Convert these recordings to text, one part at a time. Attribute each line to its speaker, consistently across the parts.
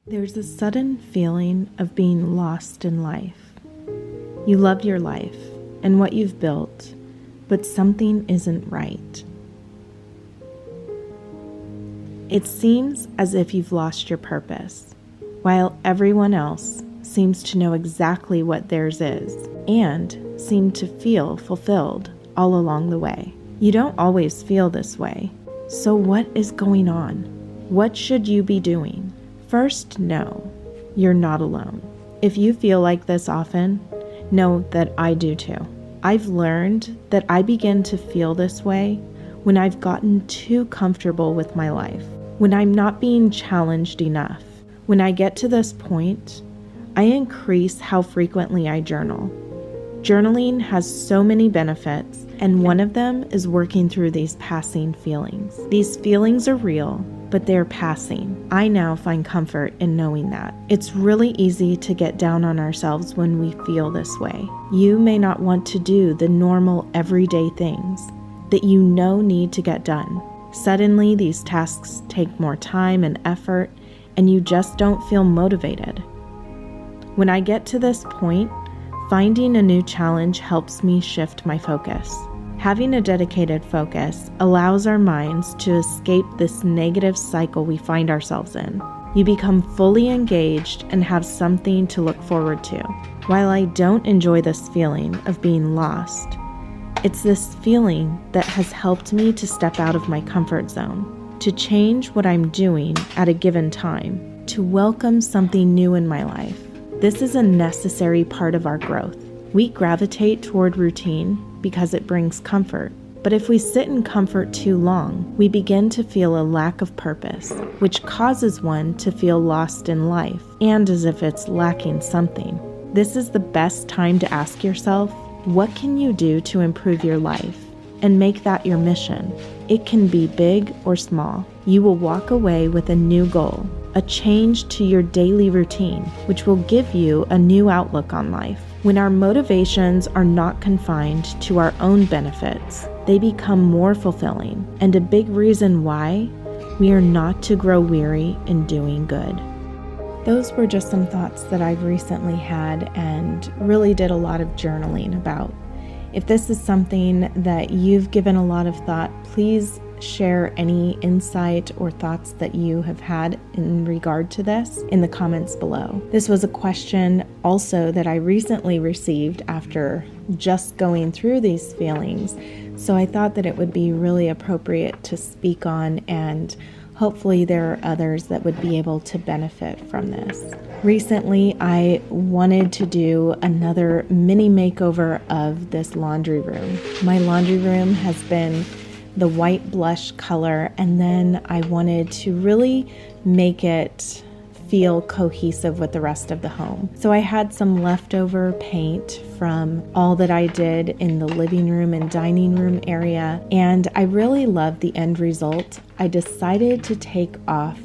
Speaker 1: There's a sudden feeling of being lost in life. You love your life and what you've built, but something isn't right. It seems as if you've lost your purpose, while everyone else seems to know exactly what theirs is and seem to feel fulfilled all along the way. You don't always feel this way. So what is going on? What should you be doing? First, know you're not alone. If you feel like this often, know that I do too. I've learned that I begin to feel this way when I've gotten too comfortable with my life, when I'm not being challenged enough. When I get to this point, I increase how frequently I journal. Journaling has so many benefits, and one of them is working through these passing feelings. These feelings are real, but they're passing. I now find comfort in knowing that. It's really easy to get down on ourselves when we feel this way. You may not want to do the normal everyday things that you know need to get done. Suddenly, these tasks take more time and effort, and you just don't feel motivated. When I get to this point, finding a new challenge helps me shift my focus. Having a dedicated focus allows our minds to escape this negative cycle we find ourselves in. You become fully engaged and have something to look forward to. While I don't enjoy this feeling of being lost, it's this feeling that has helped me to step out of my comfort zone, to change what I'm doing at a given time, to welcome something new in my life. This is a necessary part of our growth. We gravitate toward routine because it brings comfort. But if we sit in comfort too long, we begin to feel a lack of purpose, which causes one to feel lost in life and as if it's lacking something. This is the best time to ask yourself, what can you do to improve your life? And make that your mission. It can be big or small. You will walk away with a new goal, a change to your daily routine, which will give you a new outlook on life. When our motivations are not confined to our own benefits, they become more fulfilling, and a big reason why we are not to grow weary in doing good. Those were just some thoughts that I've recently had and really did a lot of journaling about. If this is something that you've given a lot of thought, please share any insight or thoughts that you have had in regard to this in the comments below. This was a question also that I recently received after just going through these feelings, so I thought that it would be really appropriate to speak on, and hopefully there are others that would be able to benefit from this. Recently, I wanted to do another mini makeover of this laundry room. My laundry room has been the white blush color, and then I wanted to really make it feel cohesive with the rest of the home. So I had some leftover paint from all that I did in the living room and dining room area, and I really loved the end result. I decided to take off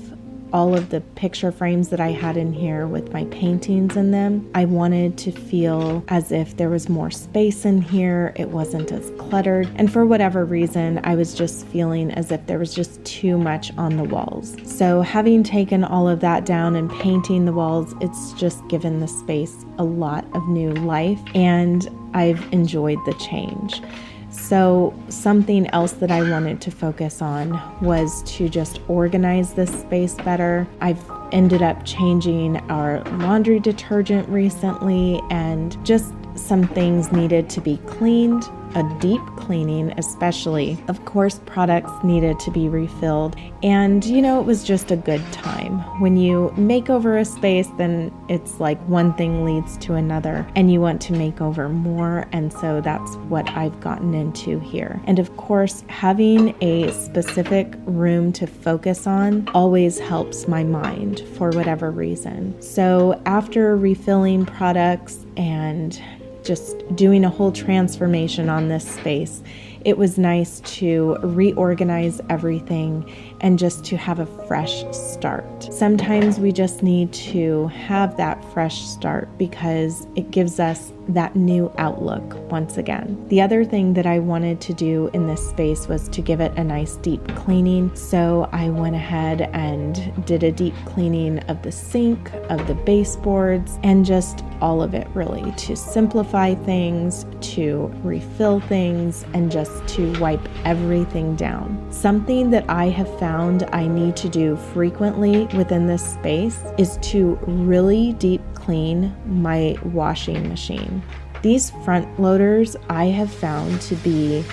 Speaker 1: all of the picture frames that I had in here with my paintings in them. I wanted to feel as if there was more space in here. It wasn't as cluttered. And for whatever reason, I was just feeling as if there was just too much on the walls. So having taken all of that down and painting the walls, it's just given the space a lot of new life, and I've enjoyed the change. So something else that I wanted to focus on was to just organize this space better. I've ended up changing our laundry detergent recently, and just some things needed to be cleaned, a deep cleaning especially. Of course, products needed to be refilled, and it was just a good time. When you make over a space, then it's like one thing leads to another, and you want to make over more, and so that's what I've gotten into here. And of course, having a specific room to focus on always helps my mind for whatever reason. So after refilling products and just doing a whole transformation on this space, it was nice to reorganize everything and just to have a fresh start. Sometimes we just need to have that fresh start because it gives us that new outlook once again. The other thing that I wanted to do in this space was to give it a nice deep cleaning. So I went ahead and did a deep cleaning of the sink, of the baseboards, and just all of it really, to simplify things, to refill things, and just to wipe everything down. Something that I have found I need to do frequently within this space is to really deep clean my washing machine. These front loaders I have found to be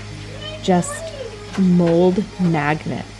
Speaker 1: just mold magnets.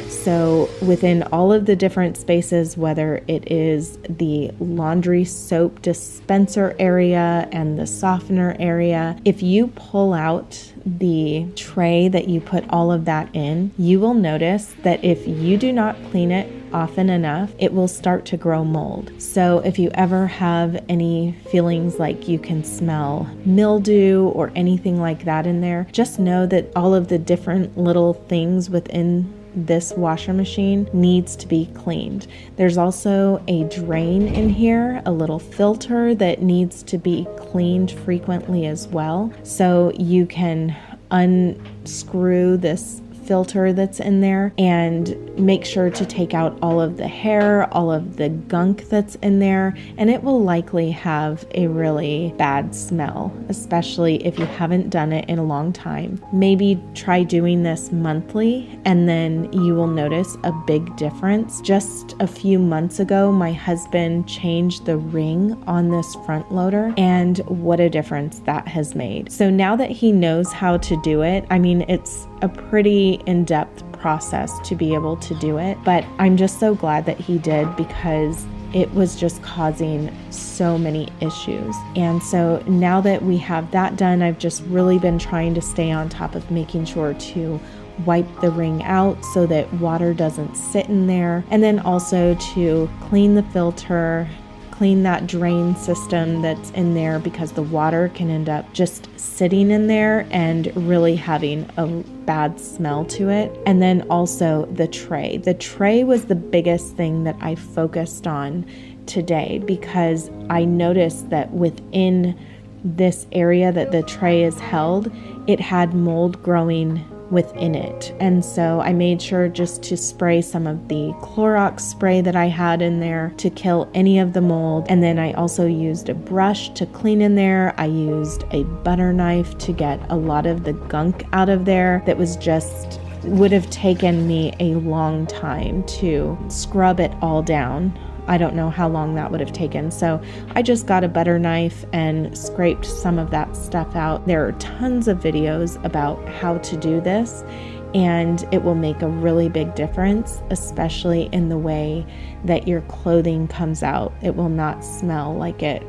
Speaker 1: So within all of the different spaces, whether it is the laundry soap dispenser area and the softener area, if you pull out the tray that you put all of that in, you will notice that if you do not clean it often enough, it will start to grow mold. So if you ever have any feelings like you can smell mildew or anything like that in there, just know that all of the different little things within this washer machine needs to be cleaned. There's also a drain in here, a little filter that needs to be cleaned frequently as well. So you can unscrew this filter that's in there and make sure to take out all of the hair, all of the gunk that's in there, and it will likely have a really bad smell, especially if you haven't done it in a long time. Maybe try doing this monthly and then you will notice a big difference. Just a few months ago, my husband changed the ring on this front loader, and what a difference that has made. So now that he knows how to do it, I mean, it's a pretty in-depth process to be able to do it, but I'm just so glad that he did because it was just causing so many issues. And so now that we have that done, I've just really been trying to stay on top of making sure to wipe the ring out so that water doesn't sit in there, and then also to clean the filter, clean that drain system that's in there because the water can end up just sitting in there and really having a bad smell to it. And then also the tray. The tray was the biggest thing that I focused on today because I noticed that within this area that the tray is held, it had mold growing within it. And so I made sure just to spray some of the Clorox spray that I had in there to kill any of the mold. And then I also used a brush to clean in there. I used a butter knife to get a lot of the gunk out of there that was just would have taken me a long time to scrub it all down. I don't know how long that would have taken. So I just got a butter knife and scraped some of that stuff out. There are tons of videos about how to do this, and it will make a really big difference, especially in the way that your clothing comes out. It will not smell like it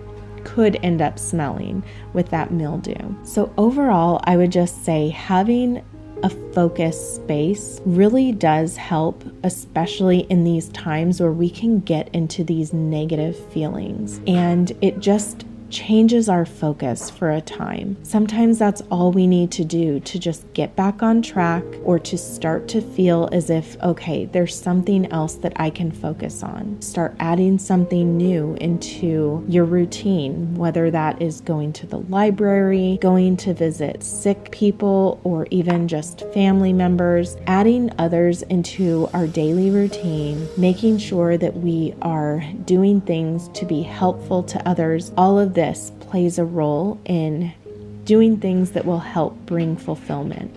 Speaker 1: could end up smelling with that mildew. So overall, I would just say having a focused space really does help, especially in these times where we can get into these negative feelings, and it just changes our focus for a time. Sometimes that's all we need to do to just get back on track or to start to feel as if, okay, there's something else that I can focus on. Start adding something new into your routine, whether that is going to the library, going to visit sick people, or even just family members, adding others into our daily routine, making sure that we are doing things to be helpful to others. All of this plays a role in doing things that will help bring fulfillment.